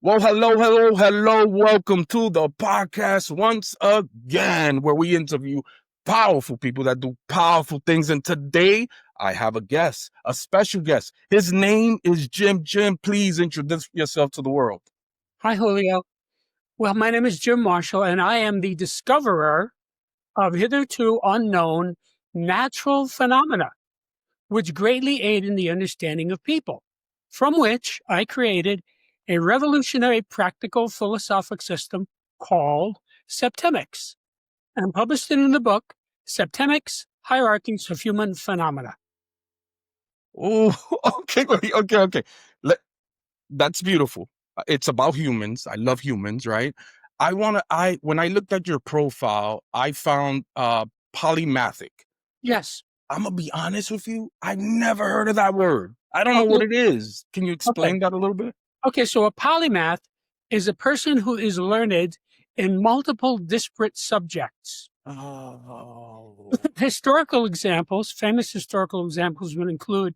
Well, hello, hello, hello. Welcome to the podcast once again, where we interview powerful people that do powerful things. And today I have a guest, a special guest. His name is Jim. Jim, please introduce yourself to the world. Hi, Julio. Well, my name is Jim Marshall, and I am the discoverer of hitherto unknown natural phenomena, which greatly aid in the understanding of people, from which I created a revolutionary practical philosophic system called Septimics and published it in the book, Septimics, Hierarchies of Human Phenomena. Oh, okay. That's beautiful. It's about humans. I love humans, right? When I looked at your profile, I found polymathic. Yes. I'm gonna be honest with you. I never heard of that word. I don't know what Okay. it is. Can you Okay. explain that a little bit? Okay. So a polymath is a person who is learned in multiple disparate subjects. Oh, Historical examples, famous historical examples would include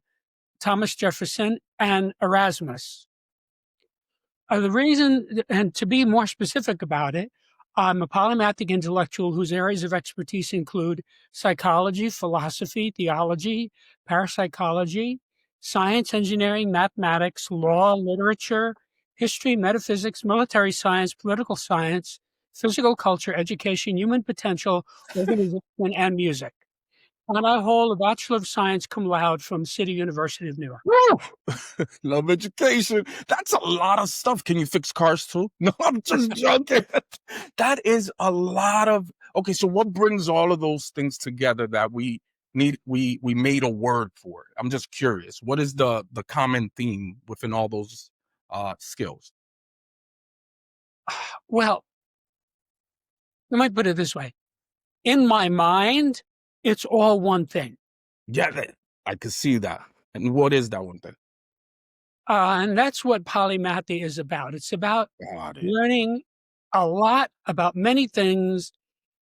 Thomas Jefferson and Erasmus. The reason, and to be more specific about it, I'm a polymathic intellectual whose areas of expertise include psychology, philosophy, theology, parapsychology, science, engineering, mathematics, law, literature, history, metaphysics, military science, political science, physical culture, education, human potential, organization, and music. And I hold a Bachelor of Science cum laude from City University of New York. woo! Love education. That's a lot of stuff. Can you fix cars too? No, I'm just joking. That is a lot of. Okay, so what brings all of those things together that we need? We made a word for it. I'm just curious. What is the common theme within all those skills? Well, let me put it this way. In my mind, it's all one thing. Yeah, I could see that. And what is that one thing? And that's what polymathy is about. It's about Got it. learning a lot about many things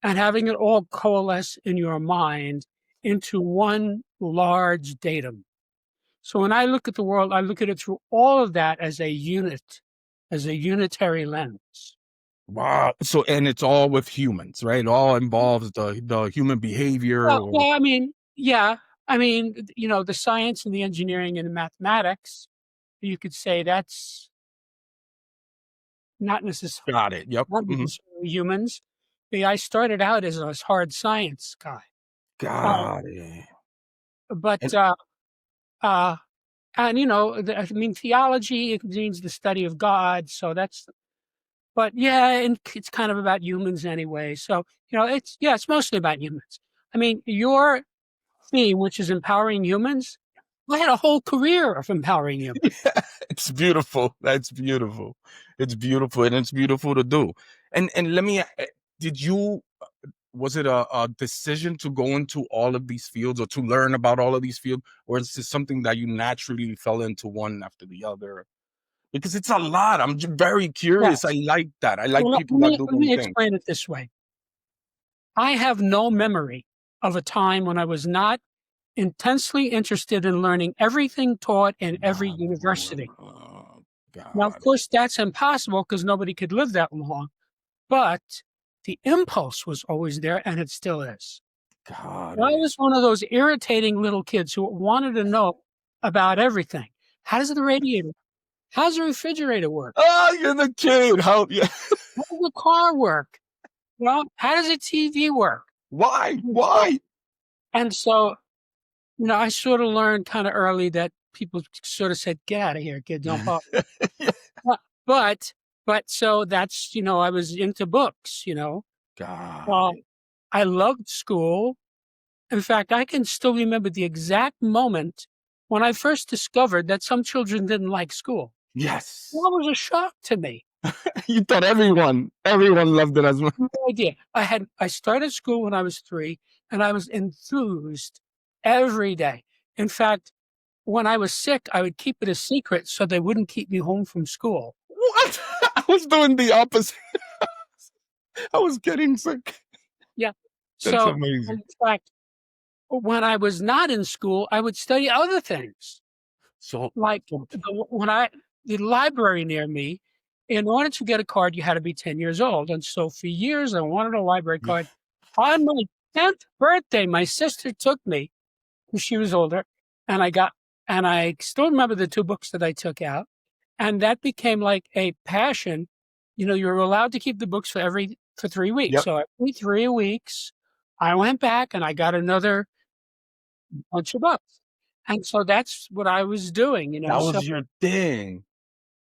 and having it all coalesce in your mind into one large datum. So when I look at the world, I look at it through all of that as a unit, as a unitary lens. Wow. So, and it's all with humans, right? It all involves the human behavior Well, or well, I mean, yeah, I mean, the science and the engineering and the mathematics, you could say that's not necessarily, got it. Yep. not Hmm. necessarily humans. I started out as a hard science guy, uh, Got it. but And uh, and I mean, theology it means the study of God, so that's. But yeah, and it's kind of about humans anyway. So it's mostly about humans. I mean, your theme, which is empowering humans, I had a whole career of empowering humans. yeah, it's beautiful. That's beautiful. It's beautiful, and it's beautiful to do. And let me. Did you? Was it a decision to go into all of these fields or to learn about all of these fields, or is this something that you naturally fell into one after the other? Because it's a lot. I'm very curious. I Yes. like that. I like Well, people that do let those me things. explain it this way. I have no memory of a time when I was not intensely interested in learning everything taught in every university. Now, of God, course, that's impossible because nobody could live that long, but the impulse was always there and it still is. got I it. was one of those irritating little kids who wanted to know about everything. How does the radiator? How's the refrigerator work? Oh, you're the kid. How? Yeah. How does the car work? Well, how does a TV work? Why? And so, Why? and so I sort of learned kind of early that people sort of said, "Get out of here, kid, don't bother." But, but, but so that's I was into books. Got Well, it. I loved school. In fact, I can still remember the exact moment when I first discovered that some children didn't like school. Yes. That was a shock to me. You thought everyone loved it as much. No idea. I started school when I was 3, and I was enthused every day. In fact, when I was sick, I would keep it a secret so they wouldn't keep me home from school. What? I was doing the opposite. I was getting sick. Yeah. That's So, amazing. in fact, when I was not in school, I would study other things. So, Like, so when I the library near me in order to get a card, you had to be 10 years old. And so for years, I wanted a library card. On my 10th birthday, my sister took me, she was older, and I still remember the two books that I took out. And that became like a passion. You know, you were allowed to keep the books for 3 weeks. Yep. So every 3 weeks, I went back and I got another bunch of books. And so that's what I was doing, you know. That So was your thing.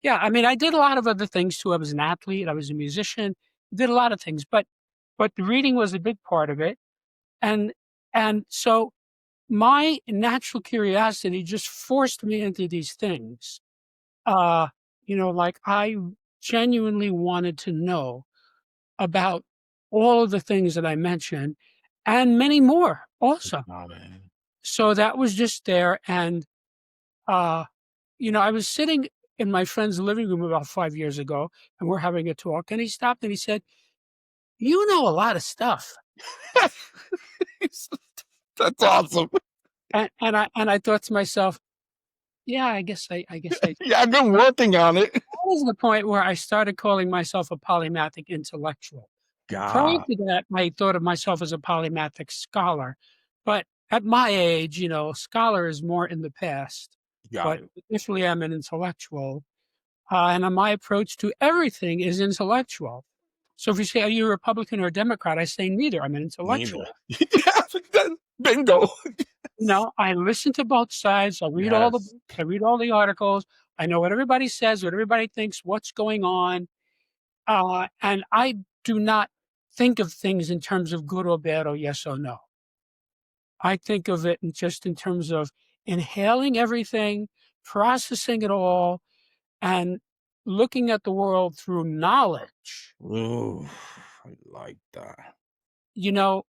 yeah, I mean, I did a lot of other things too. I was an athlete, I was a musician, did a lot of things, but the reading was a big part of it. And and so my natural curiosity just forced me into these things. Uh, you know, like I genuinely wanted to know about all of the things that I mentioned and many more also. Oh, man. So that was just there. And, uh, you know, I was sitting in my friend's living room about 5 years ago and we're having a talk and he stopped and he said, "You know a lot of stuff." That's awesome. And I thought to myself, yeah, I guess I Yeah, I've been working on it. that was the point where I started calling myself a polymathic intellectual. Prior God, to that, I thought of myself as a polymathic scholar, but at my age, you know, scholar is more in the past, got but it. initially I'm an intellectual, and my approach to everything is intellectual. So if you say, "Are you a Republican or a Democrat?" I say, "Neither, I'm an Neither. intellectual." Yeah, bingo. You know, I listen to both sides, Yes. I read all the articles, I know what everybody says, what everybody thinks, what's going on, and I do not think of things in terms of good or bad or yes or no. I think of it in just in terms of inhaling everything, processing it all, and looking at the world through knowledge. Ooh, I like that. You know,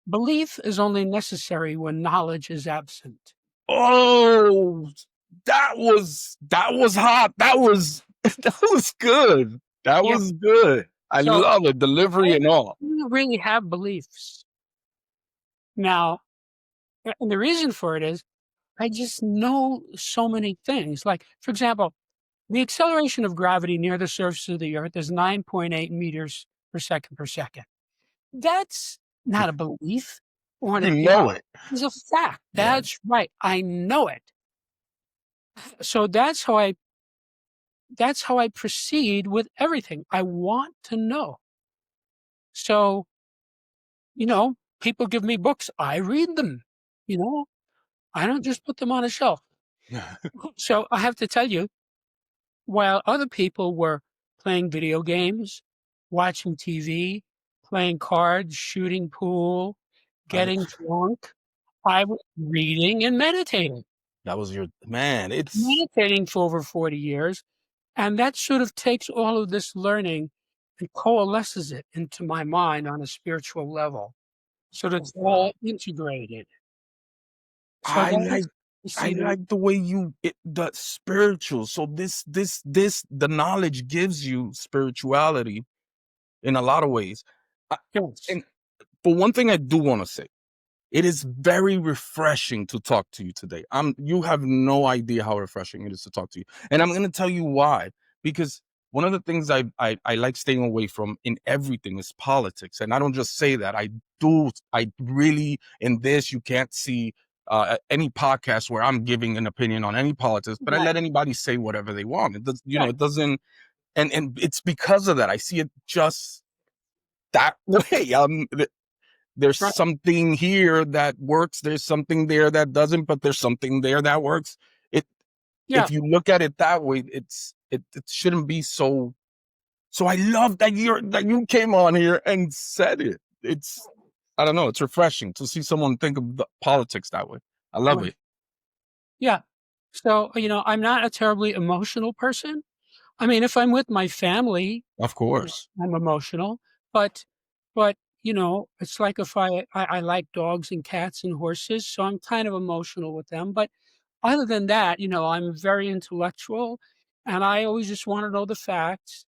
belief is only necessary when knowledge is absent. Oh, that was hot. That was that was good. That Yeah. was good. I So love it. Delivery I and all. don't really have beliefs. Now, and the reason for it is I just know so many things. Like, for example, the acceleration of gravity near the surface of the Earth is 9.8 meters per second per second. That's not a belief or You you know, know it. it's a fact. Yes. That's right. I know it. So that's how I proceed with everything. I want to know. So, you know, people give me books, I read them. You know, I don't just put them on a shelf. So I have to tell you, while other people were playing video games, watching TV, playing cards, shooting pool, I, getting drunk, I was reading and meditating. that was your man. It's Meditating for over 40 years, and that sort of takes all of this learning and coalesces it into my mind on a spiritual level, so that it's all integrated. So I that is like I I see the like the way the spiritual. So this the knowledge gives you spirituality in a lot of ways. I, yes. and but one thing I do want to say, it is very refreshing to talk to you today. You have no idea how refreshing it is to talk to you. And I'm going to tell you why. Because one of the things I like staying away from in everything is politics. And I don't just say that. I really, in this, you can't see any podcast where I'm giving an opinion on any politics, but I Right, let anybody say whatever they want. It does, right, it doesn't, and it's because of that. I see it just that way. There's right. something here that works, there's something there that doesn't, but there's something there that works. It Yeah, if you look at it that way, it shouldn't be so. So I love that you came on here and said it. It's I don't know, it's refreshing to see someone think of the politics that way. I love right. it. Yeah. So, you know, I'm not a terribly emotional person. I mean, if I'm with my family, Of you know, course. I'm emotional, but but, you know, it's like if I like dogs and cats and horses, so I'm kind of emotional with them, but other than that, you know, I'm very intellectual, and I always just wanna know the facts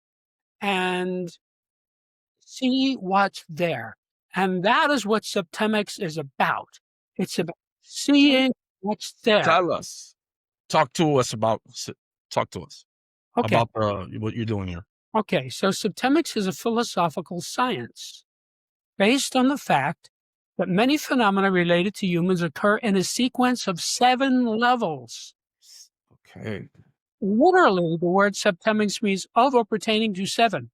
and see what's there, and that is what Septimics is about. It's about seeing what's there. Tell us. Talk to us about talk to us. Okay. about what you're doing here. Okay. So Septimics is a philosophical science based on the fact that many phenomena related to humans occur in a sequence of 7 levels. Okay. Literally, the word septemics means of or pertaining to 7.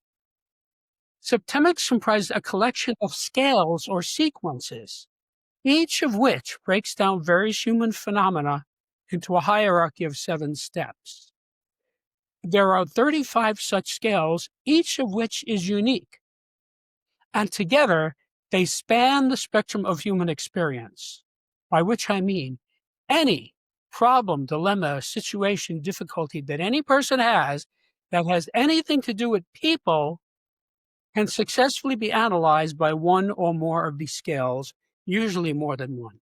Septemics comprise a collection of scales or sequences, each of which breaks down various human phenomena into a hierarchy of 7 steps. There are 35 such scales, each of which is unique, and together they span the spectrum of human experience, by which I mean any problem, dilemma, situation, difficulty that any person has that has anything to do with people can successfully be analyzed by one or more of these scales, usually more than one.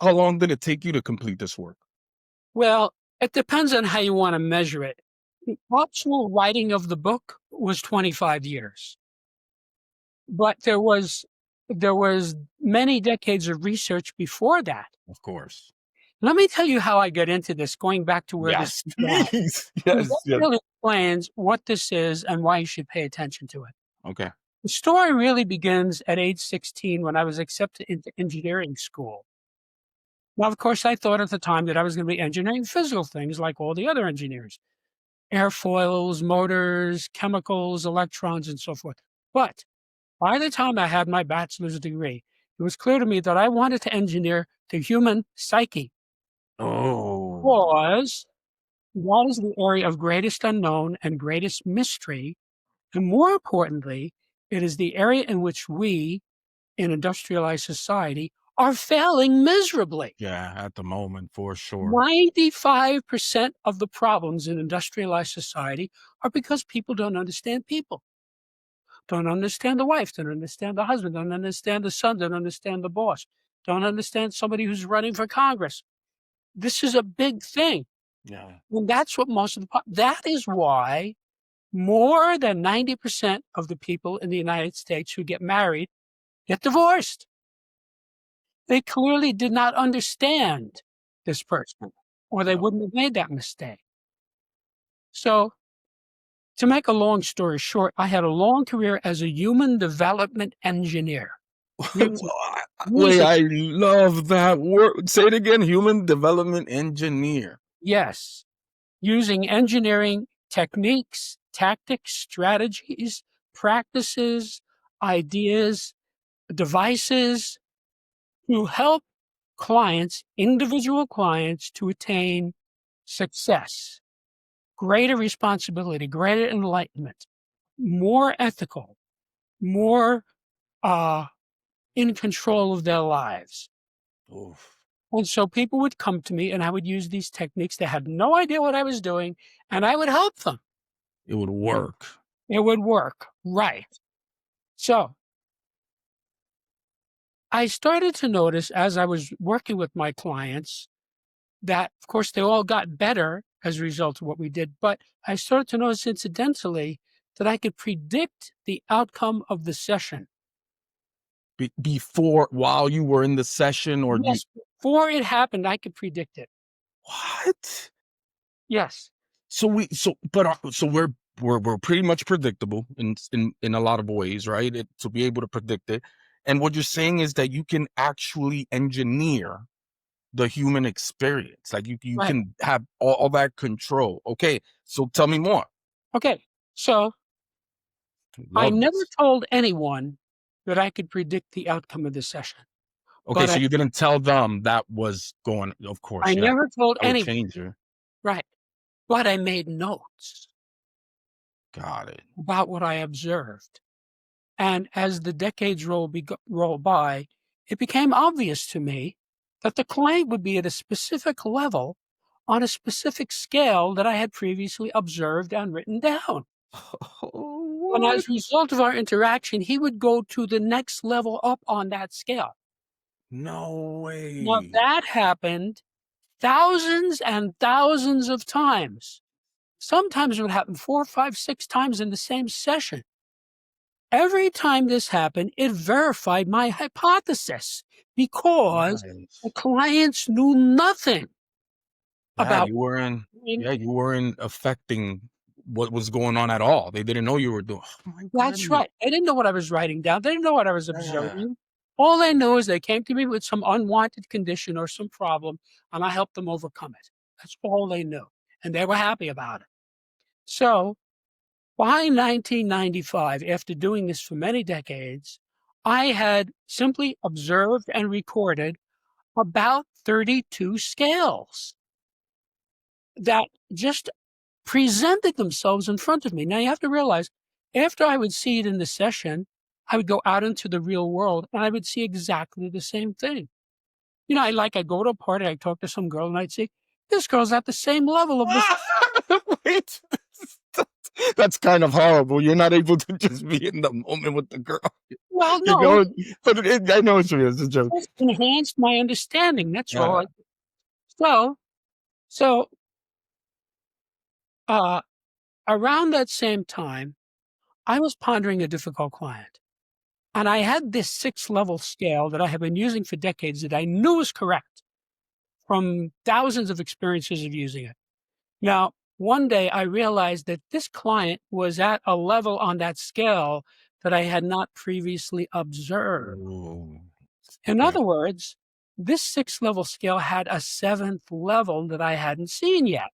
How long did it take you to complete this work? Well, it depends on how you want to measure it. The actual writing of the book was 25 years, but there was many decades of research before that. Of course. Let me tell you how I got into this, going back to where this Yes, began. please. And that Yes, yes. really explains what this is and why you should pay attention to it. Okay. The story really begins at age 16 when I was accepted into engineering school. Now, of course, I thought at the time that I was going to be engineering physical things like all the other engineers, airfoils, motors, chemicals, electrons, and so forth. But by the time I had my bachelor's degree, it was clear to me that I wanted to engineer the human psyche, Oh, because that is the area of greatest unknown and greatest mystery. And more importantly, it is the area in which we, in industrialized society, are failing miserably. yeah, at the moment, for sure. 95% of the problems in industrialized society are because people don't understand people, don't understand the wife, don't understand the husband, don't understand the son, don't understand the boss, don't understand somebody who's running for Congress. This is a big thing. Yeah. And that's what most of that is why more than 90% of the people in the United States who get married get divorced. They clearly did not understand this person, or they Yeah. wouldn't have made that mistake. So, to make a long story short, I had a long career as a human development engineer. Using, Wait, using I love that word. Say it again. Human development engineer. yes, using engineering techniques, tactics, strategies, practices, ideas, devices to help clients, individual clients, to attain success, greater responsibility, greater enlightenment, more ethical, more uh, in control of their lives. Oof. And so people would come to me and I would use these techniques. They had no idea what I was doing, and I would help them. It would work. It would work. Right. So I started to notice as I was working with my clients that, of course, they all got better as a result of what we did. But I started to notice incidentally that I could predict the outcome of the session. Before, while you were in the session, or you, Yes, before it happened, I could predict it. what? Yes. So we're pretty much predictable in a lot of ways, right? To be able to predict it. And what you're saying is that you can actually engineer the human experience. Like you Right. can have all that control. Okay. So tell me more. Okay. So I Love never this. told anyone that I could predict the outcome of the session, Okay, but so you didn't tell them that was going, of course, I yeah. never told That would anyone. change you. Right. But I made notes Got it. about what I observed. And as the decades roll by, it became obvious to me that the client would be at a specific level on a specific scale that I had previously observed and written down. And What? as a result of our interaction, he would go to the next level up on that scale. No Now, way. that happened thousands and thousands of times. Sometimes it would happen 4, 5, 6 times in the same session. Every time this happened, it verified my hypothesis because the Nice. clients knew nothing Yeah, about you weren't I mean, yeah, you weren't affecting what was going on at all. They didn't know you were doing oh my that's goodness. right. They didn't know what I was writing down. They didn't know what I was Yeah. observing. All they knew is they came to me with some unwanted condition or some problem, and I helped them overcome it. That's all they knew, and they were happy about it. So, by 1995, after doing this for many decades, I had simply observed and recorded about 32 scales that just presented themselves in front of me. Now, you have to realize, after I would see it in the session, I would go out into the real world and I would see exactly the same thing. I'd go to a party, I'd talk to some girl, and I'd say, this girl's at the same level of this. Wait. That's kind of horrible. You're not able to just be in the moment with the girl. Well, You're no, going, but I know it's real. It's a joke. it enhanced my understanding. That's all. Yeah, So, so uh, around that same time, I was pondering a difficult client. And I had this 6-level scale that I have been using for decades that I knew was correct from thousands of experiences of using it. Now, one day I realized that this client was at a level on that scale that I had not previously observed. ooh, In okay, other words, this 6-level scale had a 7th level that I hadn't seen yet.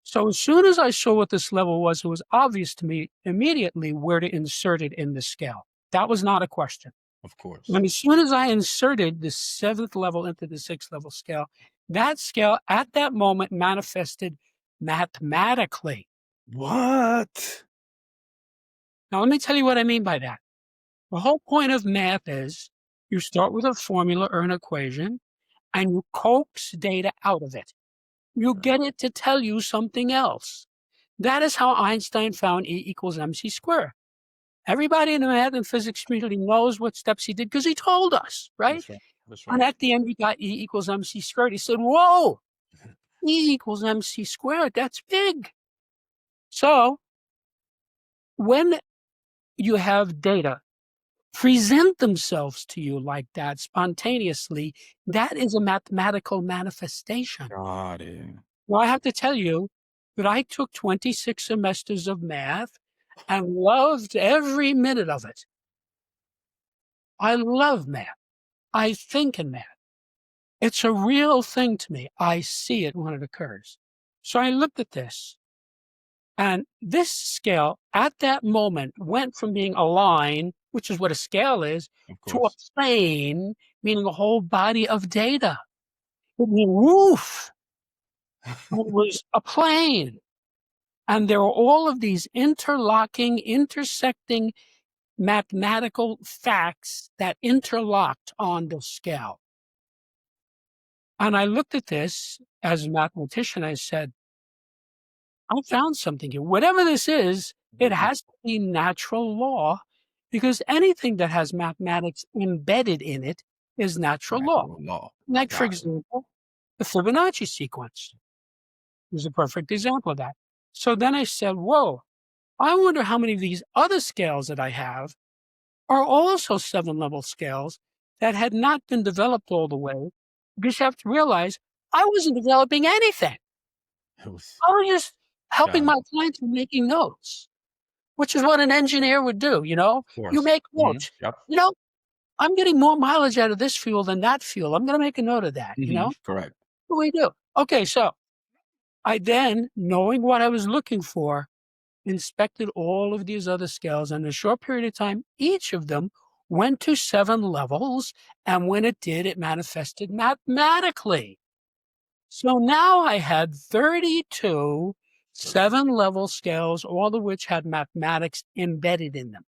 So as soon as I saw what this level was, it was obvious to me immediately where to insert it in the scale. That was not a question. of course. And as soon as I inserted the 7th level into the 6th-level scale, that scale at that moment manifested mathematically. What? Now, let me tell you what I mean by that. The whole point of math is you start with a formula or an equation and you coax data out of it. You get it to tell you something else. That is how Einstein found E equals mc squared. Everybody in the math and physics community knows what steps he did because he told us, right? That's right. That's And right. at the end, we got E equals mc squared. He said, whoa, E equals mc squared. That's big. So when you have data present themselves to you like that spontaneously, that is a mathematical manifestation. Got it. Well, I have to tell you that I took 26 semesters of math and loved every minute of it. I love math. I think in math. It's a real thing to me. I see it when it occurs. So I looked at this, and this scale at that moment went from being a line, which is what a scale is, Of to a course. plane, meaning a whole body of data. It mean woof. It was a plane. And there were all of these interlocking, intersecting mathematical facts that interlocked on the scale. And I looked at this as a mathematician. I said, I found something here. Whatever this is, it has to be natural law because anything that has mathematics embedded in it is natural law. Natural law. Like, for Got it. example, the Fibonacci sequence is a perfect example of that. So then I said, whoa, I wonder how many of these other scales that I have are also 7-level scales that had not been developed all the way. Because you have to realize I wasn't developing anything. It was I was just helping got it. my clients with making notes, which is what an engineer would do, you know? Of You course. make Mhm. notes. Yep. You know, I'm getting more mileage out of this fuel than that fuel. I'm gonna make a note of that, you know? Correct. What do we do? Okay, so I then, knowing what I was looking for, inspected all of these other scales. And in a short period of time, each of them went to 7 levels. And when it did, it manifested mathematically. So now I had 32 7-level scales, all of which had mathematics embedded in them.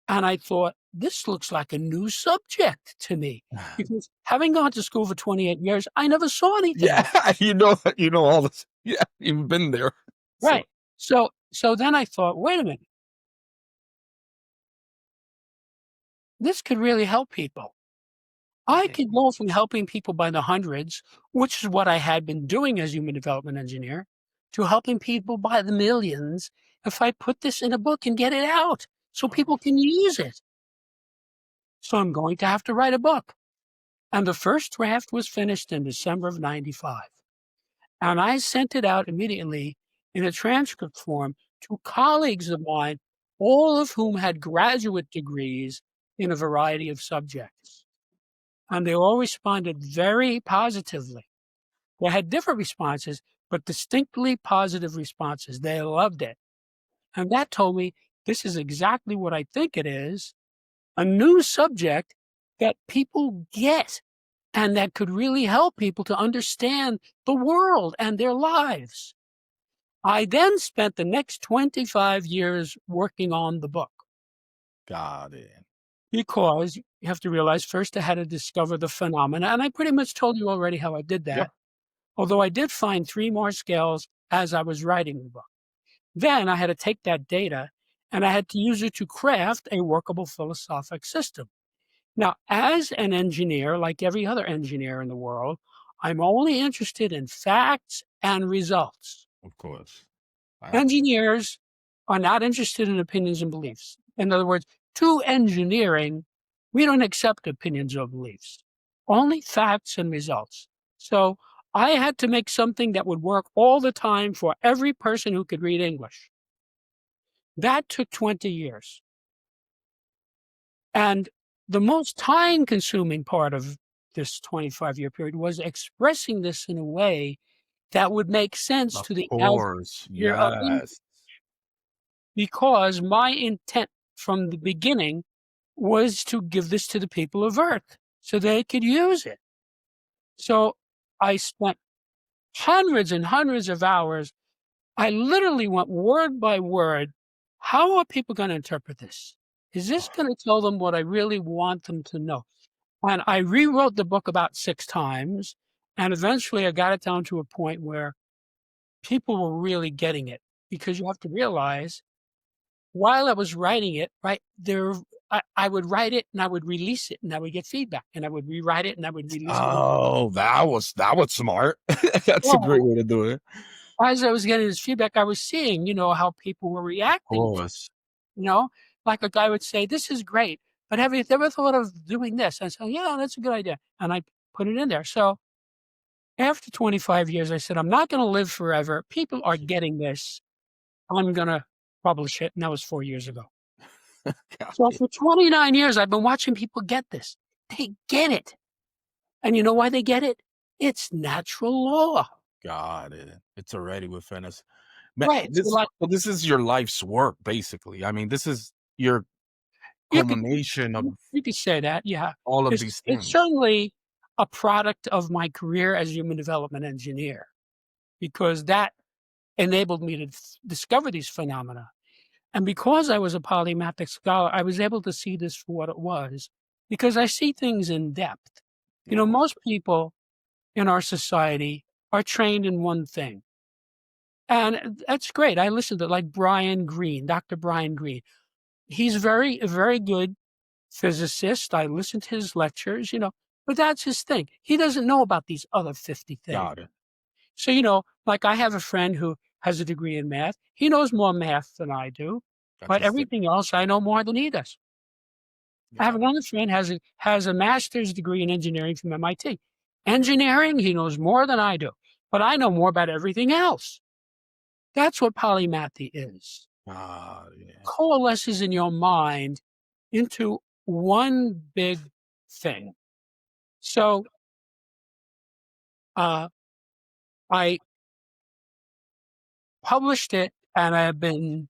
And I thought, this looks like a new subject to me because having gone to school for 28 years, I never saw anything Yeah, like you know all this. Yeah, you've been there. it. So Right. So then I thought, wait a minute, this could really help people. I right. could go from helping people by the hundreds, which is what I had been doing as human development engineer, to helping people by the millions if I put this in a book and get it out so people can use it. So I'm going to have to write a book. And the first draft was finished in December of 95. and I sent it out immediately in a transcript form to colleagues of mine, all of whom had graduate degrees in a variety of subjects. And they all responded very positively. They had different responses, but distinctly positive responses. They loved it. And that told me this is exactly what I think it is, a new subject that people get and that could really help people to understand the world and their lives. I then spent the next 25 years working on the book Got it. because you have to realize first I had to discover the phenomena, and I pretty much told you already how I did Yep. that, although I did find 3 more scales as I was writing the book. Then I had to take that data and I had to use it to craft a workable philosophic system. Now, as an engineer, like every other engineer in the world, I'm only interested in facts and results. Of course. I Engineers are not interested in opinions and beliefs. In other words, to engineering, we don't accept opinions or beliefs, only facts and results. So I had to make something that would work all the time for every person who could read English. That took 20 years. And the most time consuming part of this 25-year period was expressing this in a way that would make sense Of to the average course. ear of English, Yes. because my intent from the beginning was to give this to the people of Earth so they could use it. So I spent hundreds and hundreds of hours. I literally went word by word. How are people going to interpret this? Is this going to tell them what I really want them to know? And I rewrote the book about 6 times, and eventually I got it down to a point where people were really getting it, because you have to realize while I was writing it, right, I would write it and I would release it and I would get feedback, and I would rewrite it and I would release it. Oh, that was smart. That's a great Well, way to do it. as I was getting this feedback, I was seeing, how people were Of reacting to, course. you know, like a guy would say, "This is great, but have you ever thought of doing this?" I said, "Yeah, that's a good idea." And I put it in there. So after 25 years, I said, "I'm not gonna live forever. People are getting this. I'm gonna publish it." And that was 4 years ago. Got So it. for 29 years, I've been watching people get this. They get it. And you know why they get it? It's natural law. Got it. It's already within us. Right. So This like so this is your life's work, basically. I mean, this is your you could culmination of you could say that, yeah. all of It's these it's things. certainly a product of my career as a human development engineer, because that enabled me to discover these phenomena. And because I was a polymathic scholar, I was able to see this for what it was, because I see things in depth. Oh, Most people in our society are trained in one thing. And that's great. I listen to like Brian Greene, Dr. Brian Greene. He's a very good physicist. I listen to his lectures, but that's his thing. He doesn't know about these other 50 things. got it. So, like I have a friend who has a degree in math. He knows more math than I do, That's but a stick. everything else I know more than he does. I have Got it. another friend has a master's degree in engineering from MIT. Engineering, he knows more than I do, but I know more about everything else. That's what polymathy is. Ah, yeah. Coalesces in your mind into one big thing. So uh, I published it, and I've been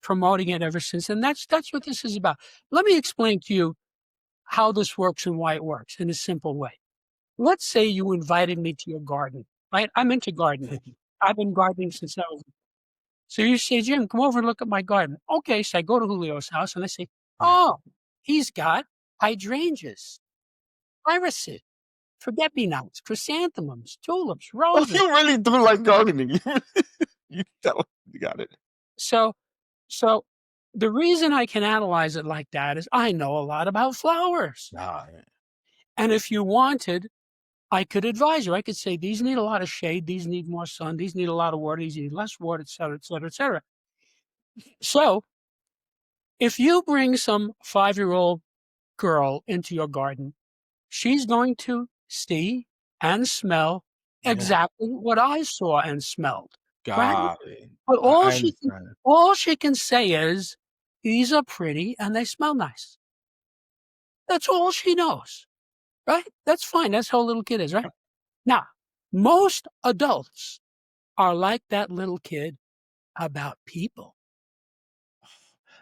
promoting it ever since. And that's what this is about. Let me explain to you how this works and why it works in a simple way. Let's say you invited me to your garden, right? I'm into gardening. I've been gardening since I was. So you say, "Jim, come over and look at my garden." Okay, so I go to Julio's house and I say, "Oh, he's got hydrangeas, irises, forget-me-nots, chrysanthemums, tulips, Oh, roses." you really do like gardening. You tell you got it. So so the reason I can analyze it like that is I know a lot about flowers. Ah, yeah. And if you wanted, I could advise you. I could say, "These need a lot of shade, these need more sun, these need a lot of water, these need less water, et cetera, et cetera, et cetera." So if you bring some 5-year-old girl into your garden, she's going to see and smell Yeah. exactly what I saw and smelled, right? Got it. But I understand. all she can say is, "These are pretty and they smell nice." That's all she knows, right? That's fine, that's how a little kid is, right? Now, most adults are like that little kid about people.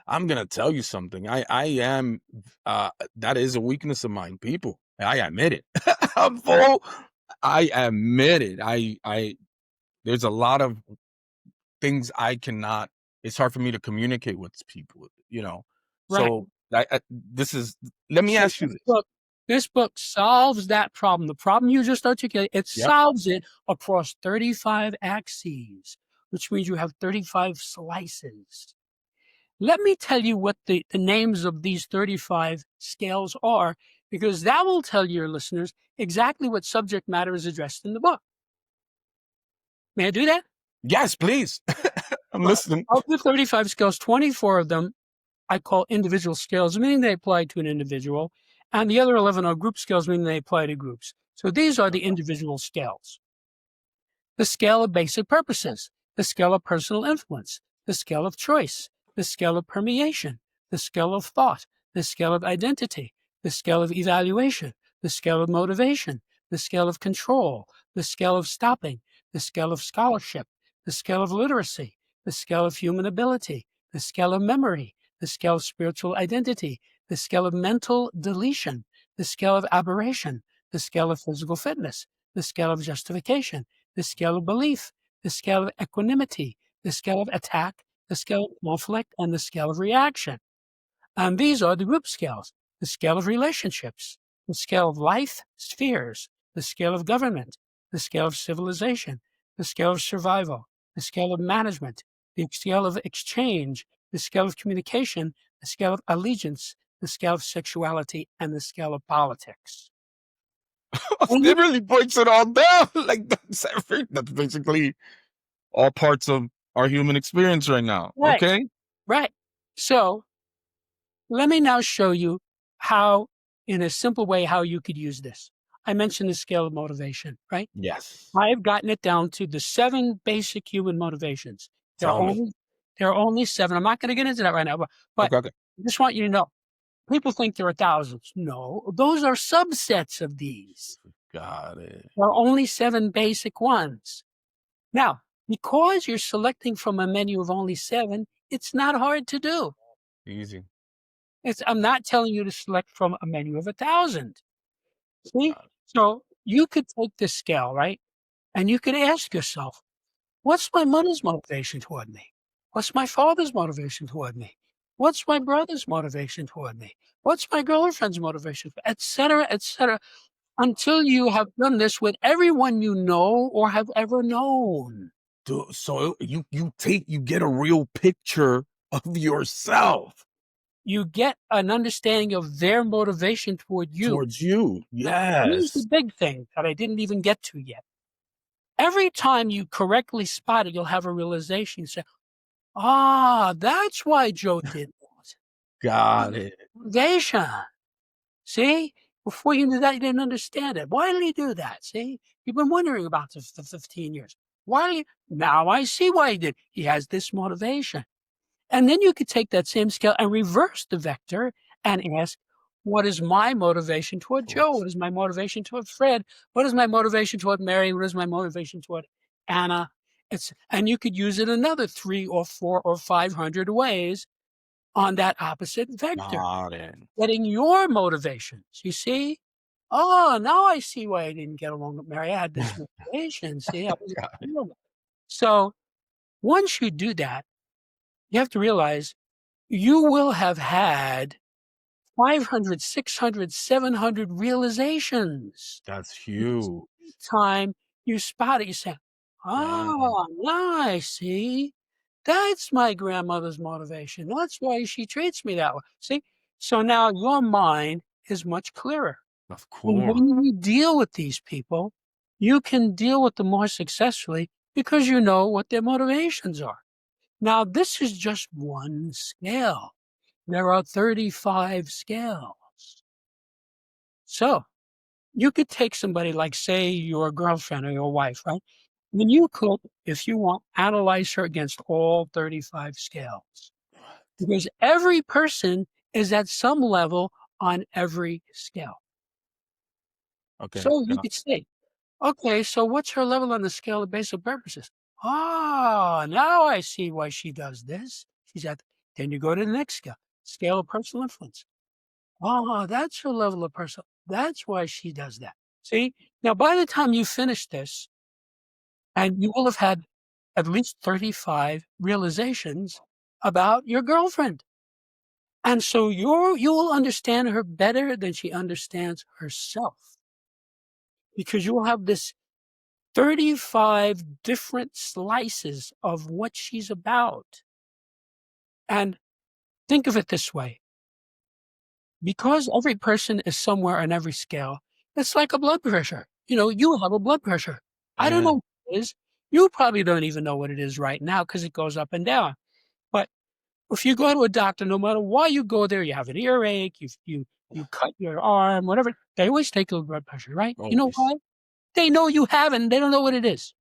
I'm gonna tell you something. I am that is a weakness of mine, people. I admit it. I'm full. I admit it. I there's a lot of things I cannot it's hard for me to communicate with people, you know. Right. So I this is let me So ask you this. this book solves that problem. The problem you just articulated, it Yep. solves it across 35 axes, which means you have 35 slices. Let me tell you what the names of these 35 scales are, because that will tell your listeners exactly what subject matter is addressed in the book. May I do that? Yes, please. I'm Well, listening. of the 35 scales, 24 of them I call individual scales, meaning they apply to an individual, and the other 11 are group scales, meaning they apply to groups. So these are the individual scales. The scale of basic purposes, the scale of personal influence, the scale of choice, the scale of permeation, the scale of thought, the scale of identity, the scale of evaluation, the scale of motivation, the scale of control, the scale of stopping, the scale of scholarship, the scale of literacy, the scale of human ability, the scale of memory, the scale of spiritual identity, the scale of mental deletion, the scale of aberration, the scale of physical fitness, the scale of justification, the scale of belief, the scale of equanimity, the scale of attack, the scale of conflict, and the scale of reaction. And these are the group scales: the scale of relationships, the scale of life spheres, the scale of government, the scale of civilization, the scale of survival, the scale of management, the scale of exchange, the scale of communication, the scale of allegiance, the scale of sexuality, and the scale of politics. And It really breaks it all down. Like that's basically all parts of our human experience right now. right, Okay? right. So let me now show you how, in a simple way, how you could use this. I mentioned the scale of motivation, right? Yes. I've gotten it down to the 7 basic human motivations. There are Tell me. only there are only 7. I'm not gonna get into that right now, but Okay, okay. I just want you to know, people think there are thousands. No, those are subsets of these. Got it. There are only 7 basic ones. Now, because you're selecting from a menu of only 7, it's not hard to do. Easy. I'm not telling you to select from a menu of 1,000. See? Got it. So you could take this scale, right? And you could ask yourself, what's my mother's motivation toward me? What's my father's motivation toward me? What's my brother's motivation toward me? What's my girlfriend's motivation, et cetera, until you have done this with everyone you know or have ever known. So you get a real picture of yourself You get an understanding of their motivation toward you. towards you. Here's the Yes. big thing that I didn't even get to yet. Every time you correctly spot it, you'll have a realization. You say, "Ah, that's why Joe did that. Got it. Motivation. See? Before you knew that, you didn't understand it. Why did he do that? See? You've been wondering about this for 15 years. Why do you? Now I see why he did. He has this motivation." And then you could take that same scale and reverse the vector and ask, what is my motivation toward Joe? Towards What is my motivation toward Fred? What is my motivation toward Mary? What is my motivation toward Anna? And you could use it another 3 or 4 or 500 ways on that opposite vector, got it. getting your motivations. You see? Oh, now I see why I didn't get along with Mary. I had this motivation. See, I was Got it. so once you do that, you have to realize you will have had 500, 600, 700 realizations. That's Because huge. every time you spot it, you say, Yeah. "Oh, now I see. That's my grandmother's motivation. That's why she treats me that way." See? So now your mind is much clearer. Of And course. when you deal with these people, you can deal with them more successfully because you know what their motivations are. Now, this is just one scale. There are 35 scales. So you could take somebody like, say, your girlfriend or your wife, right? Then you could, if you want, analyze her against all 35 scales, because every person is at some level on every scale. Okay. So you Yeah. could say, okay, so what's her level on the scale of basic purposes? Ah, now I see why she does this. She's at, then you go to the next scale, scale of personal influence. Oh, that's her level of personal. That's why she does that. See? Now, by the time you finish this, and you will have had at least 35 realizations about your girlfriend. And so you will understand her better than she understands herself, because you will have this 35 different slices of what she's about. And think of it this way, because every person is somewhere on every scale, it's like a blood pressure. You have a blood pressure. I don't Yeah. know what it is. You probably don't even know what it is right now because it goes up and down. But if you go to a doctor, no matter why you go there, you have an earache, you cut your arm, whatever, they always take your blood pressure, right? You know Always. why? They know you haven't, they don't know what it is.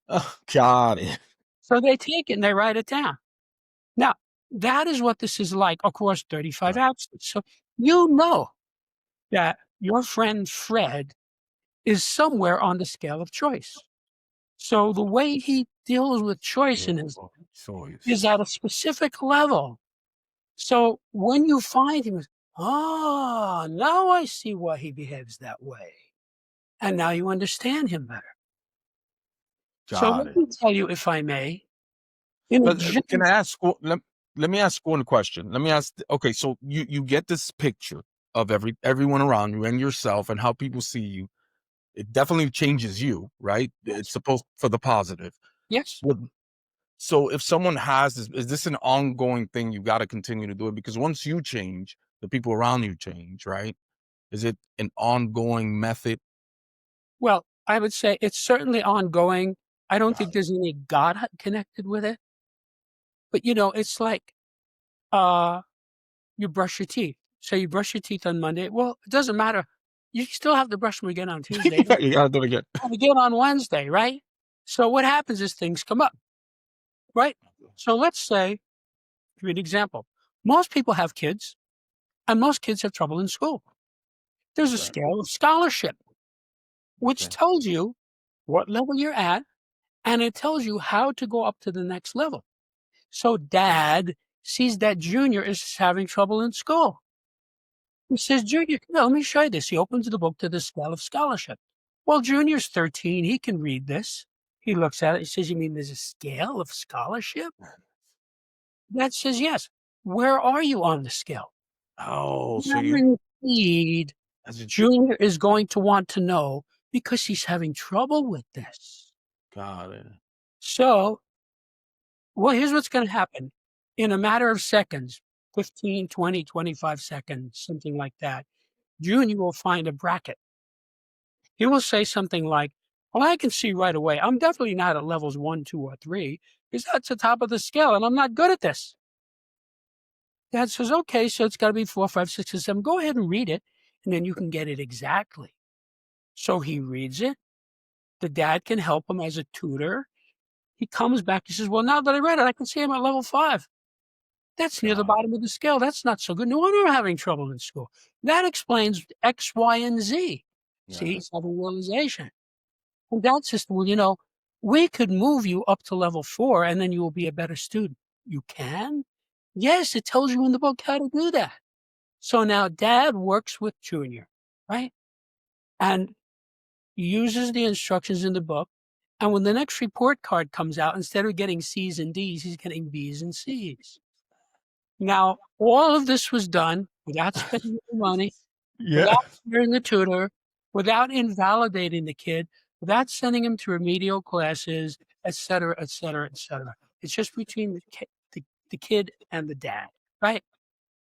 Oh, got it. So they take it and they write it down. Now, that is what this is like. Of course, 35 Right. absence. So you know that your friend Fred is somewhere on the scale of choice. So the way he deals with choice in his Beautiful. is Choice. at a specific level. So when you find him, oh, now I see why he behaves that way. And now you understand him better. So Got let it. me tell you, if I may, in a But can general, I ask? Let me ask one question. Let me ask. Okay, so you get this picture of everyone around you and yourself and how people see you. It definitely changes you, right? It's yes, supposed for the positive. yes. Would So if someone has this, is this an ongoing thing? You got to continue to do it because once you change, the people around you change, right? Is it an ongoing method? Well, I would say it's certainly ongoing. I don't think there's any God connected with it, but it's like, uh, you brush your teeth. So you brush your teeth on Monday. Well, it doesn't matter. You still have to brush them again on Tuesday Yeah, you gotta do it again. and again on Wednesday, right? So what happens is things come up, right? So let's say, give you an example. Most people have kids, and most kids have trouble in school. There's a Right. scale of scholarship, which Okay. tells you what level you're at, and it tells you how to go up to the next level. So dad sees that Junior is having trouble in school. He says, Junior, let me show you this. He opens the book to the scale of scholarship. Well, Junior's 13. He can read this. He looks at it. He says, you mean there's a scale of scholarship? Dad says, yes. Where are you on the scale? Oh, so you Guaranteed, as a Junior is going to want to know because he's having trouble with this. got it. So, well, here's what's going to happen. In a matter of seconds, 15, 20, 25 seconds, something like that, Junior will find a bracket. He will say something like, well, I can see right away. I'm definitely not at levels 1, 2, or 3 because that's the top of the scale and I'm not good at this. Dad says, okay, so it's got to be 4, 5, 6, and 7. Go ahead and read it and then you can get it exactly. So he reads it. The dad can help him as a tutor. He comes back. He says, well, now that I read it, I can see I'm at level 5. That's near the God. bottom of the scale. That's not so good. No wonder I'm having trouble in school. That explains X, Y, and Z. See, Yeah. he's having realization. And Dad says, well, we could move you up to level 4 and then you will be a better student. You can? Yes, it tells you in the book how to do that. So now Dad works with Junior, right? And uses the instructions in the book. And when the next report card comes out, instead of getting C's and D's, he's getting B's and C's. Now, all of this was done without spending any money, Yeah. without hiring the tutor, without invalidating the kid, without sending him to remedial classes, et cetera, et cetera, et cetera. It's just between the kid and the dad, right?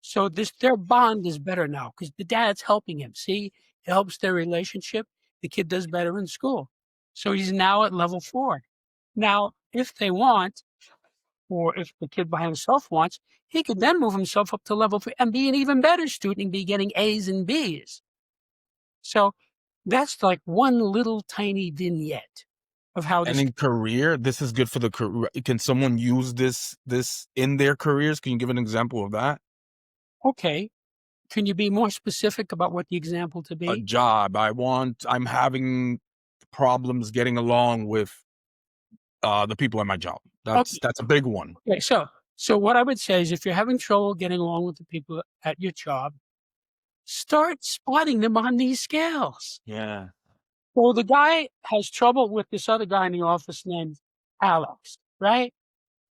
So their bond is better now because the dad's helping him. See, it helps their relationship. The kid does better in school. So he's now at level 4. Now, if they want, or if the kid by himself wants, he could then move himself up to level 3 and be an even better student and be getting A's and B's. So That's like one little tiny vignette of how And this. in career, this is good for the career. Can someone use this in their careers? Can you give an example of that? Okay, can you be more specific about what the example to A be? job. I'm having problems getting along with the people at my job. Okay, That's a big one. okay. So what I would say is, if you're having trouble getting along with the people at your job, start spotting them on these scales. Yeah. Well, the guy has trouble with this other guy in the office named Alex, right?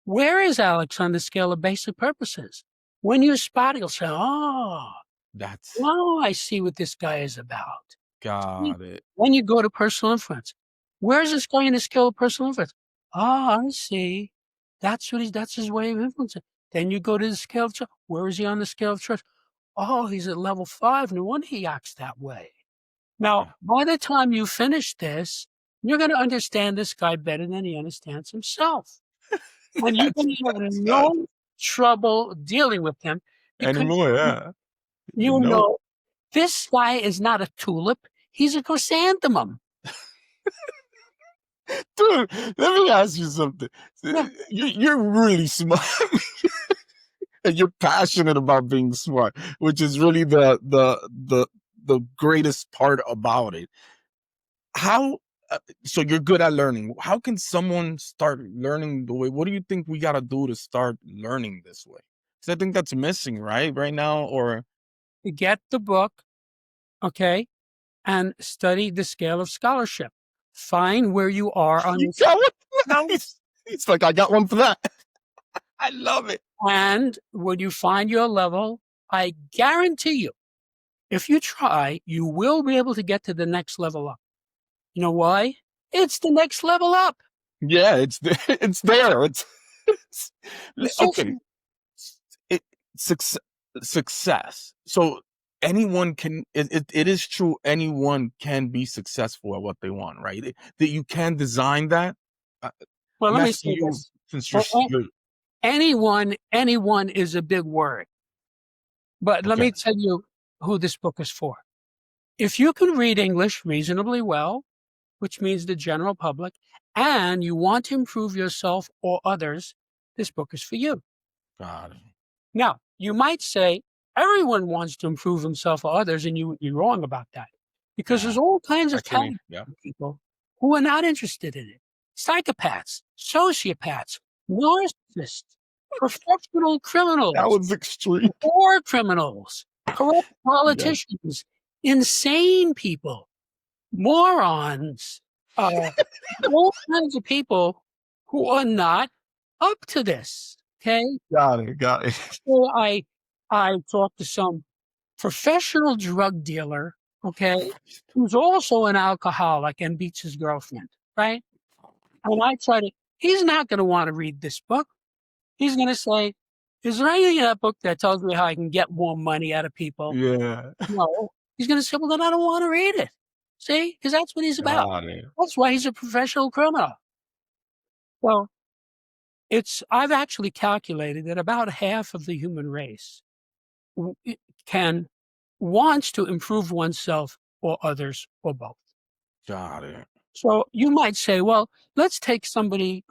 Where is Alex on the scale of basic purposes? When you spot it, you'll say, oh, That's now I see what this guy is about. See? got it. Then you go to personal influence. Where's this guy in the scale of personal influence? Oh, I see. That's his way of influencing. Then you go to the scale of trust. Where is he on the scale of trust? Oh, he's at level 5. No wonder he acts that way. Now, Yeah. by the time you finish this, you're going to understand this guy better than he understands himself. And you're That's going to have that's good. no trouble dealing with him because Anymore, yeah. you No. know this guy is not a tulip, he's a chrysanthemum. Dude, let me ask you something. Yeah. You're really smart. And you're passionate about being smart, which is really the greatest part about it. How so you're good at learning. How can someone start learning the way? What do you think we got to do to start learning this way? Because I think that's missing, right now. Or Get the book, okay, and study the scale of scholarship. Find where you are on you this. got one. Nice. It's like I got one for that. I love it. And when you find your level, I guarantee you, if you try, you will be able to get to the next level up. You know why? It's the next level up. Yeah, it's it's there. It's It's just, okay. It success success. So anyone can it is true anyone can be successful at what they want, right? That you can design that. Uh, well, I'm let me asking say you this. since A- you're anyone is a big word. But let okay. me tell you who this book is for. If you can read English reasonably well, which means the general public, and you want to improve yourself or others, this book is for you. God. Now, you might say everyone wants to improve himself or others, and you would be wrong about that because Yeah. there's all kinds of Actually, talented yeah. people who are not interested in it. Psychopaths, sociopaths, narcissists, professional That criminals, was extreme. war criminals, corrupt Yeah. politicians, insane people, morons, uh, all kinds of people who are not up to this. Okay, Got it. Got it. so I talked to some professional drug dealer. Okay, who's also an alcoholic and beats his girlfriend. Right, and I try to. He's not going to want to read this book. He's going to say, "Is there anything in that book that tells me how I can get more money out of people?" Yeah. No. He's gonna say, "Well, then I don't wanna read it." See? Because that's what he's about. Got it. That's why he's a professional criminal. Well, I've actually calculated that about half of the human race w I can wants to improve oneself or others or both. Got it. So you might say, "Well, let's take somebody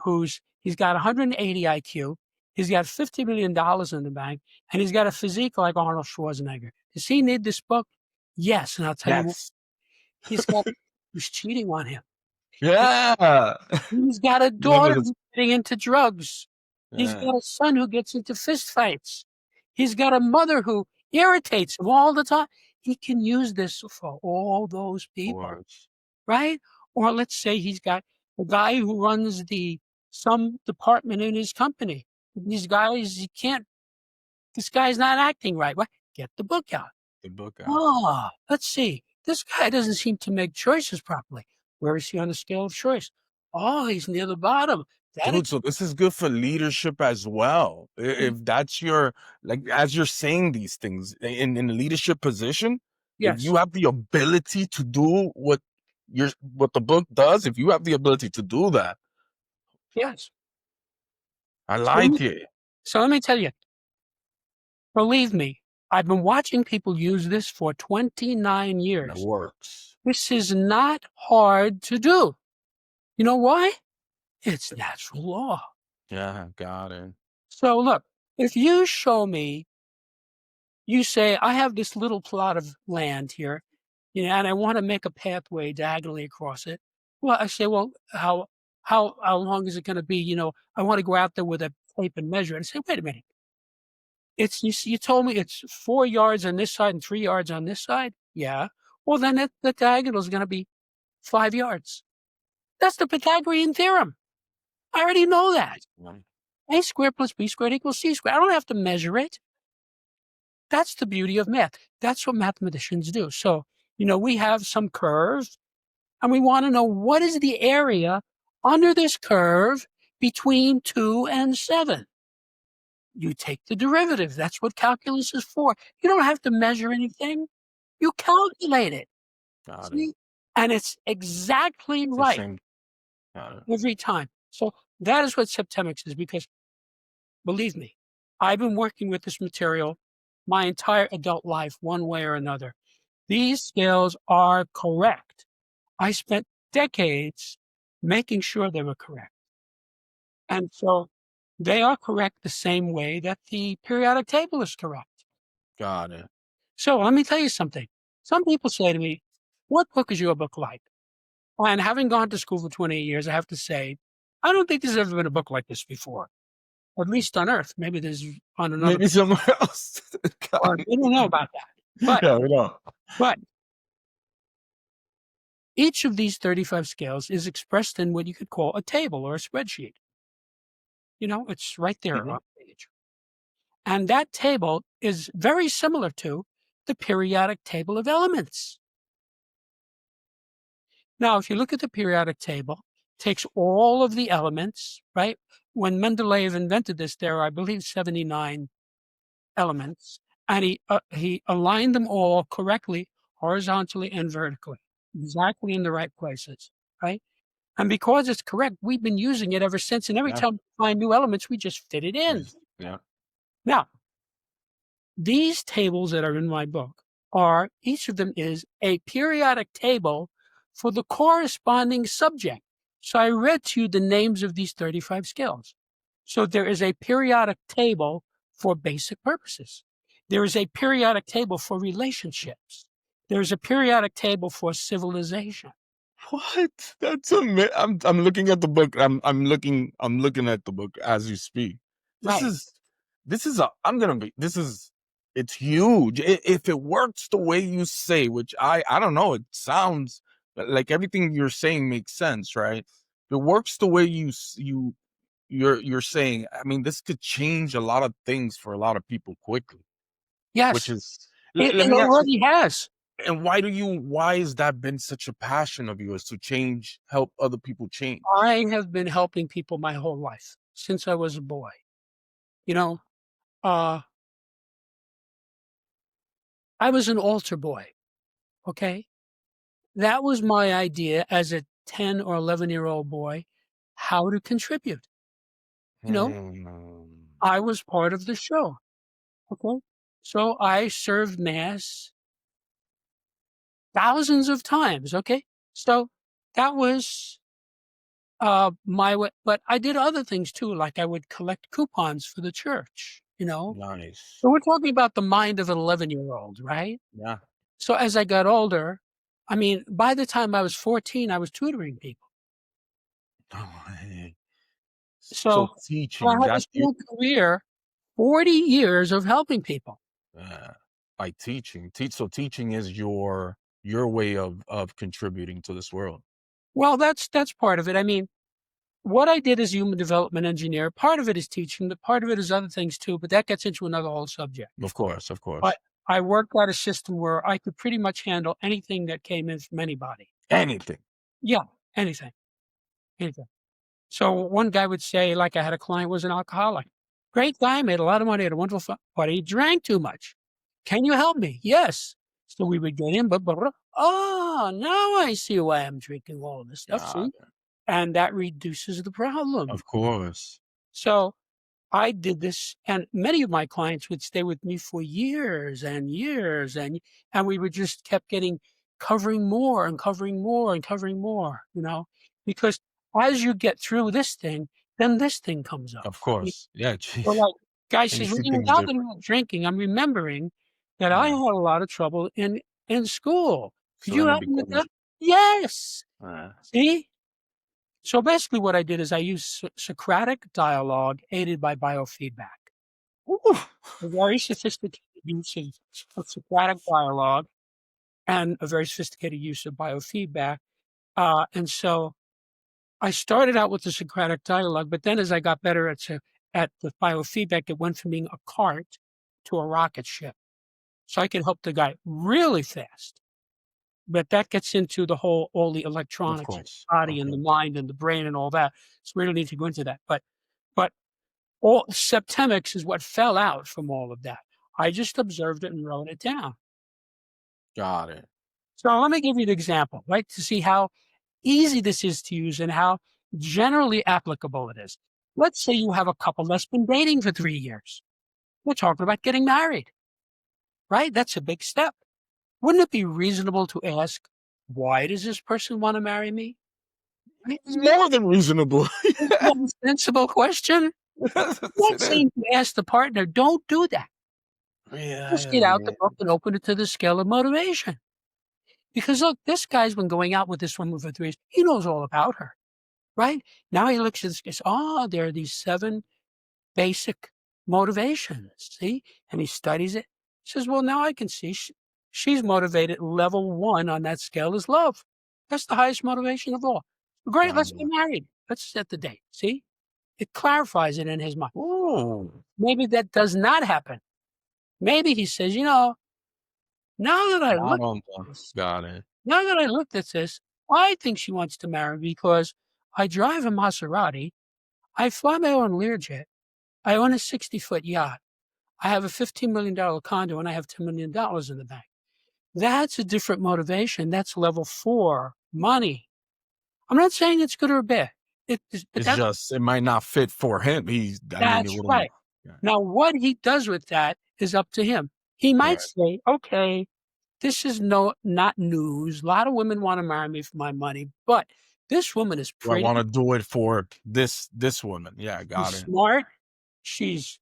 he's got 180 IQ, he's got $50 million in the bank, and he's got a physique like Arnold Schwarzenegger. Does he need this book?" Yes, and I'll tell you more. Yes. He's got who's cheating on him. He Yeah. he's got a Remember daughter this. who's getting into drugs. He's Yeah. got a son who gets into fistfights. He's got a mother who irritates him all the time. He can use this for all those people, Words. right? Or let's say he's got a guy who runs some department in his company. These guys, he can't this guy's not acting right. What? Get the book out. The book out. Ah, let's see. This guy doesn't seem to make choices properly. Where is he on the scale of choice? Oh, he's near the bottom. That Dude, ex- so this is good for leadership as well. If that's your like as you're saying these things in a leadership position, if yes, you have the ability to do what the book does, if you have the ability to do that, yes. I So let me, like it. so let me tell you. Believe me, I've been watching people use this for 29 And it years. works. This is not hard to do. You know why? It's natural law. Yeah, got it. So look, if you show me, you say, I have this little plot of land here, and I want to make a pathway diagonally across it. Well, I say, well, how long is it going to be? I want to go out there with a tape and measure it. And say, wait a minute. You told me it's 4 yards on this side and 3 yards on this side. Yeah. Well, then the diagonal is going to be 5 yards. That's the Pythagorean theorem. I already know that. Yeah. A squared plus B squared equals C squared. I don't have to measure it. That's the beauty of math. That's what mathematicians do. So, we have some curve and we want to know what is the area under this curve between 2 and 7. You take the derivative. That's what calculus is for. You don't have to measure anything. You calculate it. Got it. See? And it's exactly It's the right same. Got it. every time. So that is what Septimics is, because believe me, I've been working with this material my entire adult life, one way or another. These scales are correct. I spent decades making sure they were correct. And so they are correct the same way that the periodic table is correct. Got it. So let me tell you something. Some people say to me, what book is your book like? And having gone to school for 28 years, I have to say, I don't think there's ever been a book like this before, or at least on Earth. Maybe there's on another, Maybe somewhere else. Got or we don't know about that. it. Yeah, we know. But each of these 35 scales is expressed in what you could call a table or a spreadsheet. It's right there Mhm. on the page. And that table is very similar to the periodic table of elements. Now, if you look at the periodic table, it takes all of the elements, right? When Mendeleev invented this, there are, I believe, 79 elements, and he aligned them all correctly, horizontally and vertically, exactly in the right places, right? And because it's correct, we've been using it ever since. And every Yeah. time we find new elements, we just fit it in. Yeah. Now, these tables that are in my book are, each of them is a periodic table for the corresponding subject. So I read to you the names of these 35 scales. So there is a periodic table for basic purposes. There is a periodic table for relationships. There's a periodic table for civilization. What? That's amazing. I'm looking at the book. I'm looking at the book as you speak. This Right. is this is a I'm gonna be this is it's huge. If it works the way you say, which I don't know, it sounds like everything you're saying makes sense, right? If it works the way you're saying, I mean, this could change a lot of things for a lot of people quickly, which Yes, is let it me ask you, already has. and why has that been such a passion of yours to change, help other people change? I have been helping people my whole life since I was a boy. You know, uh, I was an altar boy. Okay. That was my idea as a 10 or 11-year-old boy, how to contribute. You know, Hmm. I was part of the show. Okay. So I served mass thousands of times. Okay. So that was my way, but I did other things too. Like I would collect coupons for the church. Nice. So we're talking about the mind of an 11-year-old, right? Yeah. So as I got older, I mean, by the time I was 14, I was tutoring people. Oh, hey. So So I teaching had that this whole career, 40 years of helping people. uh, by teaching is your way of contributing to this world. Well, that's part of it. I mean, what I did as a human development engineer, part of it is teaching, but part of it is other things too, but that gets into another whole subject. Of course, of But course. I worked out a system where I could pretty much handle anything that came in from anybody. Anything. Yeah, anything, anything. So one guy would say, like I had a client was an alcoholic. Great guy, made a lot of money, had a wonderful fun, but he drank too much. Can you help me? Yes. So we would get in, but oh, now I see why I'm drinking all of this stuff. Yeah, See, and that reduces the problem. of course. So I did this, and many of my clients would stay with me for years and years, and we would just kept getting covering more and covering more and covering more, because as you get through this thing, then this thing comes up. Of Y course. Yeah, so, jeez. like, guy And you says, "Well, see things now that I'm different. not drinking, I'm remembering that I Yeah. had a lot of trouble in school. Could So you then it help me with becomes that?" "Yes." uh, See? So, basically what I did is I used Socratic dialogue aided by biofeedback. Ooh, A very sophisticated use of Socratic dialogue and a very sophisticated use of biofeedback. And so I started out with the Socratic dialogue, but then as I got better at the biofeedback, it went from being a cart to a rocket ship. So I could help the guy really fast. But that gets into all the of electronics, course. the body Of and the course. mind and the brain and all that. So we don't need to go into that. But all Septimics is what fell out from all of that. I just observed it and wrote it down. Got it. So let me give you an example, right, to see how easy this is to use and how generally applicable it is. Let's say you have a couple that's been dating for 3 years. We're talking about getting married, right? That's a big step. Wouldn't it be reasonable to ask, why does this person want to marry me? Right? More than reasonable. Isn't that a sensible question? Yes, Not it is. saying to ask the partner, don't do that. Just Yeah, get out the yeah. book and open it to the scale of motivation. Because look, this guy's been going out with this woman for 3 years. He knows all about her, right? Now he looks at this, goes, oh, there are these 7 basic motivations. See? And he studies it. He says, well, now I can see she's motivated. Level 1 on that scale is love. That's the highest motivation of all. Great, let's Got get it. married. Let's set the date. See? It clarifies it in his mind. Ooh, Maybe that does not happen. Maybe he says, now that I not look on at the this, got it. now that I looked at this, I think she wants to marry me because I drive a Maserati, I fly my own Learjet, I own a 60-foot yacht, I have a $15 million condo, and I have $10 million in the bank. That's a different motivation. That's level 4 money. I'm not saying it's good or bad. But It's just it might not fit for him. I mean, it that's wouldn't. right. Yeah. Now, what he does with that is up to him. He might Right. say, okay, this is not news. A lot of women want to marry me for my money, but this woman is Do I want pretty. to do it for this woman? Yeah, She's got it. smart. She's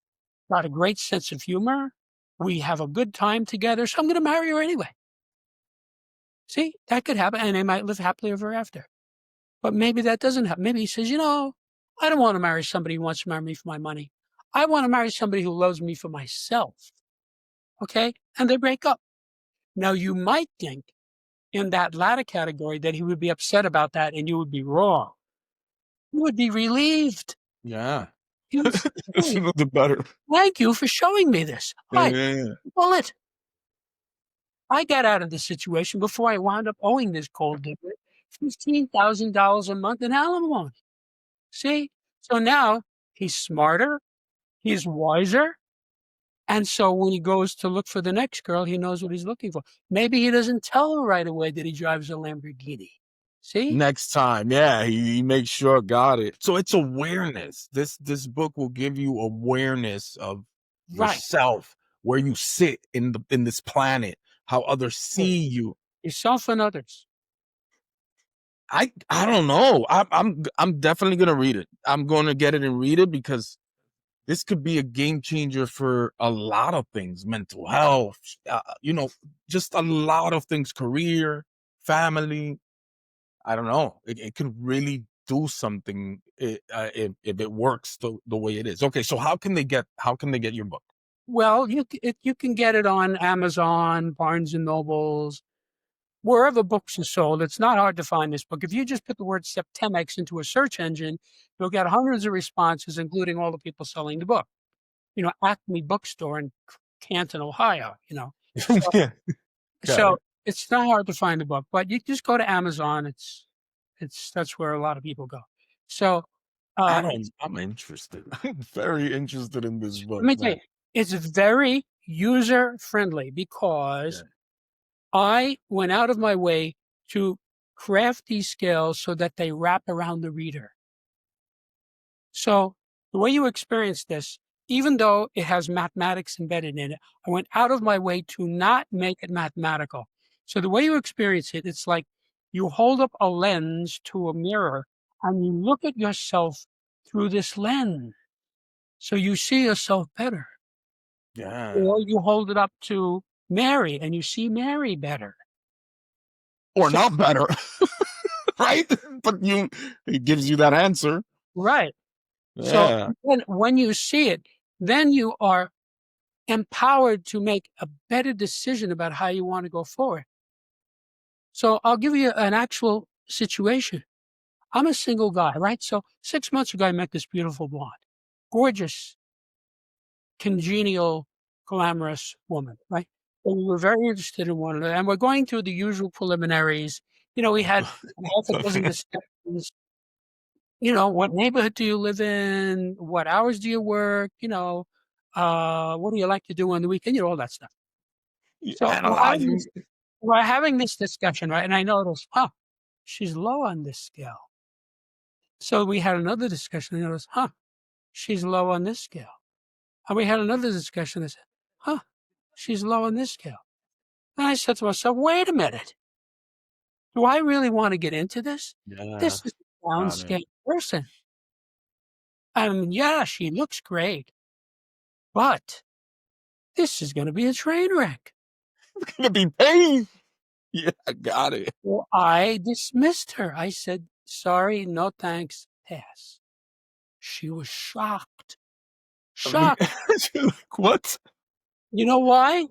got a great sense of humor. We have a good time together, so I'm going to marry her anyway. See, that could happen, and they might live happily ever after. But maybe that doesn't happen. Maybe he says, I don't want to marry somebody who wants to marry me for my money. I want to marry somebody who loves me for myself. Okay, and they break up. Now you might think in that latter category that he would be upset about that, and you would be wrong. You would be relieved. Yeah. You would say, It's "Hey, the better. thank you for showing me this. Yeah, I yeah, yeah. bullet. I got out of the situation before I wound up owing this cold digger $15,000 a month in alimony. See? So now he's smarter, he's wiser, and so when he goes to look for the next girl, he knows what he's looking for. Maybe he doesn't tell her right away that he drives a Lamborghini. See? Next time, yeah, he makes sure got it. So it's awareness. This book will give you awareness of Right. yourself, where you sit in this planet, how others see you. Yourself and others. I don't know. I'm definitely gonna read it. I'm gonna get it and read it because this could be a game changer for a lot of things, mental health, just a lot of things, career, family. I don't know. It could really do something if it works the way it is. Okay, so how can they get your book? Well, you can get it on Amazon, Barnes and Nobles, wherever books are sold. It's not hard to find this book. If you just put the word Septemics into a search engine, you'll get hundreds of responses, including all the people selling the book. Acme Bookstore in Canton, Ohio. So, Yeah, got so it. it's not hard to find the book, but you just go to Amazon. That's where a lot of people go. So, I'm interested. I'm very interested in this let book, me tell man. you, it's very user friendly because Yeah. I went out of my way to craft these scales so that they wrap around the reader. So The way you experience this, even though it has mathematics embedded in it, I went out of my way to not make it mathematical. So the way you experience it, it's like you hold up a lens to a mirror and you look at yourself through this lens. So you see yourself better. Yeah. Or you hold it up to Mary and you see Mary better. Or So, not better, right? But it gives you that answer. right. So Yeah. when you see it, then you are empowered to make a better decision about how you want to go forward. So I'll give you an actual situation. I'm a single guy, right? So 6 months ago, I met this beautiful blonde, gorgeous, congenial, glamorous woman, right? And we were very interested in one another. And we're going through the usual preliminaries. We had half a dozen discussions. What neighborhood do you live in? What hours do you work? What do you like to do on the weekend? All that stuff. You So analyzing. we're having this discussion, right? And I noticed, she's low on this scale. So we had another discussion. And I noticed, she's low on this scale. And we had another discussion. I said, she's low on this scale. And I said to myself, wait a minute. Do I really want to get into this? Yeah. This is a Got it. downscale person. I mean, yeah, she looks great, but this is going to be a train wreck. Gonna be pain. Yeah, I got it. Well, I dismissed her. I said, sorry, no thanks, pass. She was shocked. I mean, Shocked. what? You know why?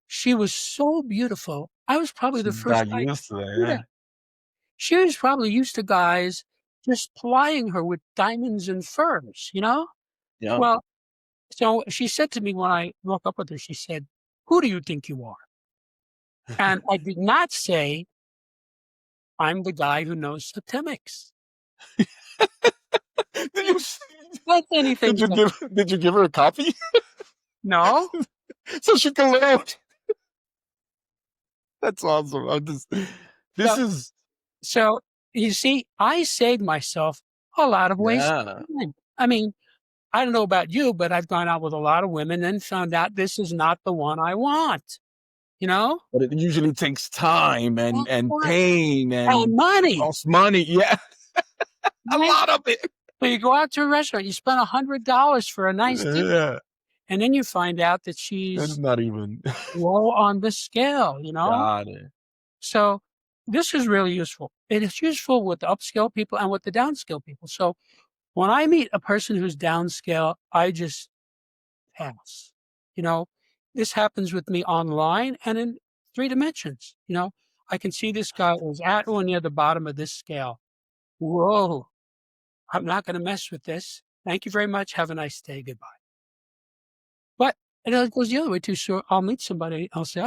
She was so beautiful. I was probably the She's first not guy to used to do that. that. She was probably used to guys just plying her with diamonds and furs. Yeah. Yep. Well, so she said to me when I broke up with her, she said, who do you think you are? And I did not say, I'm the guy who knows Septimics. Did you That's anything but. did you give her a copy No. so she can learn? That's awesome. This So, is so you see, I saved myself a lot of wasted yeah. time. I mean, I don't know about you, but I've gone out with a lot of women and found out this is not the one I want, you know? But it usually takes time and That's what. pain and And money, costs money. Yeah, a right? lot of it. So you go out to a restaurant, you spend $100 for a nice dinner, Yeah, and then you find out that that's she's not even. low on the scale. Got it. So this is really useful. It is useful with the upscale people and with the downscale people. So when I meet a person who's downscale, I just pass. You know, this happens with me online and in 3 dimensions. I can see this guy is at or near the bottom of this scale. Whoa, I'm not going to mess with this. Thank you very much. Have a nice day. Goodbye. But it goes the other way too. So I'll meet somebody. I'll say,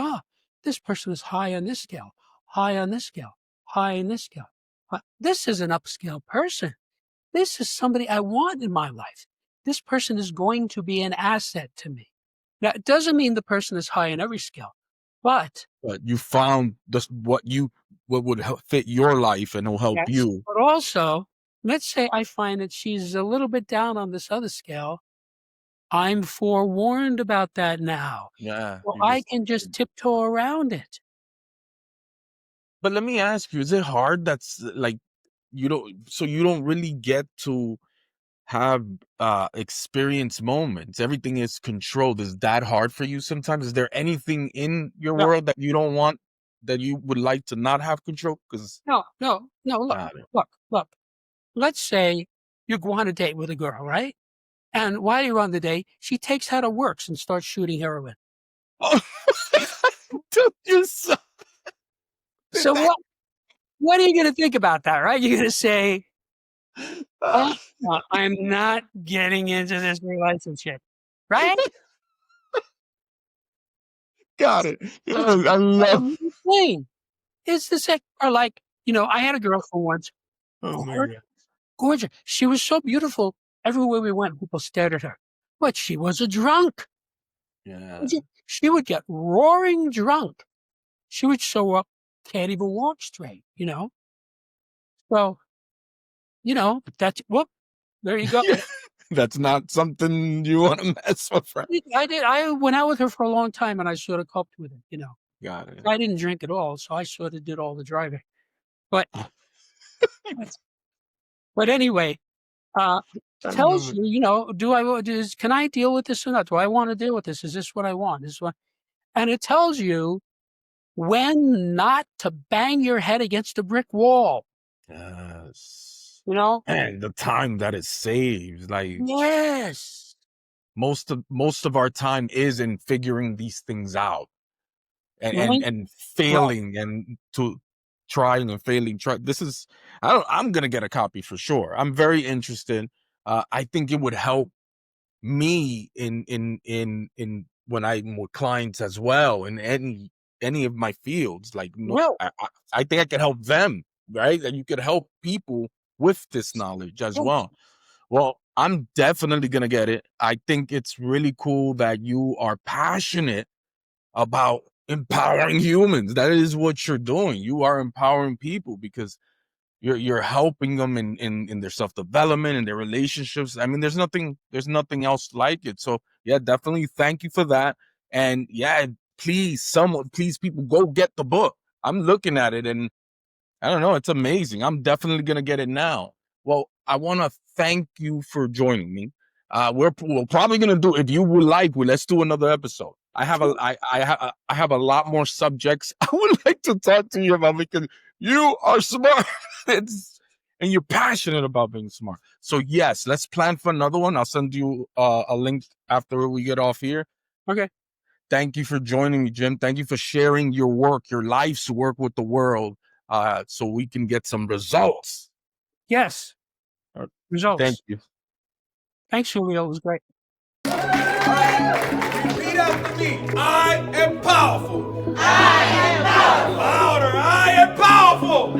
this person is high on this scale, high on this scale, high on this scale. This is an upscale person. This is somebody I want in my life. This person is going to be an asset to me. Now, it doesn't mean the person is high in every scale, but But you found this what would fit your life and will help yes, you. but also, let's say I find that she's a little bit down on this other scale. I'm forewarned about that now. Yeah, Well, you I just. can just tiptoe around it. But let me ask you: is it hard? That's like you don't really get to have experience moments. Everything is controlled. Is that hard for you sometimes? Is there anything in your No, world that you don't want, that you would like to not have control? Because no, no, no. Look, got it. look, look. Let's say you go on a date with a girl, right? And while you're on the date, she takes out her works and starts shooting heroin. Oh, dude, you're so So that. what are you going to think about that, right? You're going to say, Uh, I'm not getting into this relationship, right? got it. It's I love. insane. It's the same. Or like, I had a girl for once, Oh my gorgeous, god. gorgeous. She was so beautiful. Everywhere we went, people stared at her. But she was a drunk. Yeah. She would get roaring drunk. She would show up, can't even walk straight. So, that's, whoop, there you go. Yeah. That's not something you want to mess with, right? I did. I went out with her for a long time, and I sort of coped with it, you know. Got it. I didn't drink at all, so I sort of did all the driving. But but anyway, I tells love it. you, you know, can I deal with this or not? Do I want to deal with this? Is this what I want? This is what, and it tells you when not to bang your head against a brick wall. Yes. You know? And the time that it saves, like Yes. most of our time is in figuring these things out and and, Right. and Right. failing and to trying and failing. This is I'm gonna get a copy for sure. I'm very interested. I think it would help me in when I'm with clients as well in any of my fields. Like no, Well, I think I could help them, right? And you could help people with this knowledge as yes. well. Well, I'm definitely gonna get it. I think it's really cool that you are passionate about empowering humans. That is what you're doing. You are empowering people because you're helping them in their self-development and their relationships. I mean, there's nothing else like it. So yeah, definitely thank you for that. And yeah, please people go get the book. I'm looking at it and I don't know, it's amazing. I'm definitely gonna get it now. Well, I want to thank you for joining me. We're probably gonna do, if you would like, let's do another episode. Sure. I have a lot more subjects I would like to talk to you about because you are smart. And you're passionate about being smart. So yes, let's plan for another one. I'll send you a link after we get off here. Okay. Thank you for joining me, Jim. Thank you for sharing your work, your life's work with the world, so we can get some results. Yes. Uh, Thank Results. you. Thanks, Julio. It was great. Repeat after me. I am powerful. I am powerful. Louder. I am powerful.